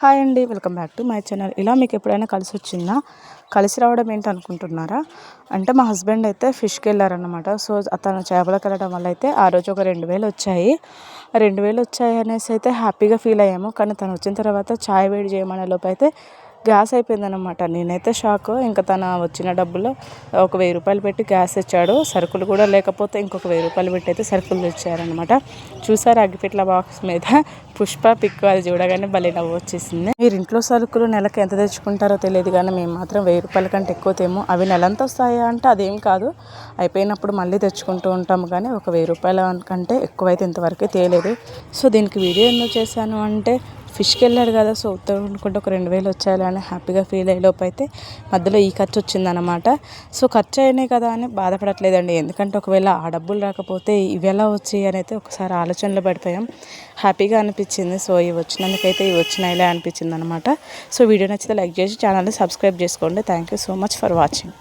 Hi అండి. Welcome back to my channel. ఇలా మీకు ఎప్పుడైనా కలిసొచ్చిందా? కలిసి రావడం ఏంటనుకుంటున్నారా? అంటే మా హస్బెండ్ అయితే ఫిష్‌కి వెళ్ళారన్నమాట. సో, తను చేపలకు వెళ్ళడం వల్ల అయితే ఆ రోజు ఒక 2000 వచ్చాయి. 2000 వచ్చాయి అనేసి అయితే హ్యాపీగా ఫీల్ అయ్యాము. కానీ తను వచ్చిన తర్వాత చాయ్ వేడి చేయమనే లోపు అయితే గ్యాస్ అయిపోయిందనమాట. నేనైతే షాకు. ఇంకా తను వచ్చిన డబ్బులో ఒక 1000 రూపాయలు పెట్టి గ్యాస్ తెచ్చాడు. సరుకులు కూడా లేకపోతే ఇంకొక 1000 రూపాయలు పెట్టి అయితే సరుకులు తెచ్చారనమాట. చూసారా అగ్గిపెట్ల బాక్స్ మీద పుష్ప పిక్, అది చూడగానే భలే నవ్వు వచ్చేసింది. మీరు ఇంట్లో సరుకులు నెలకు ఎంత తెచ్చుకుంటారో తెలియదు కానీ మేము మాత్రం 1000 రూపాయల కంటే ఎక్కువ తేము. అవి నెలంతా వస్తాయా అంటే అదేం కాదు, అయిపోయినప్పుడు మళ్ళీ తెచ్చుకుంటూ ఉంటాము. కానీ ఒక 1000 రూపాయల కంటే ఎక్కువైతే ఇంతవరకు తేలేదు. సో దీనికి వీడియో ఎందుకు చేశాను అంటే, ఫిష్కి వెళ్ళాడు కదా, సో ఉత్తరం అనుకుంటే ఒక 2000 వచ్చాయి అని హ్యాపీగా ఫీల్ అయ్యే లోపు అయితే మధ్యలో ఈ ఖర్చు వచ్చిందనమాట. సో ఖర్చు అయినాయి కదా అని బాధపడట్లేదండి, ఎందుకంటే ఒకవేళ ఆ డబ్బులు రాకపోతే ఇవి ఎలా వచ్చాయి అని అయితే ఒకసారి ఆలోచనలో పడిపోయాం. హ్యాపీగా అనిపించింది. సో ఇవి వచ్చినందుకైతే ఇవి వచ్చినాయిలే అనిపించింది అనమాట. సో వీడియో నచ్చితే లైక్ చేసి ఛానల్ని సబ్స్క్రైబ్ చేసుకోండి. Thank you so much for watching.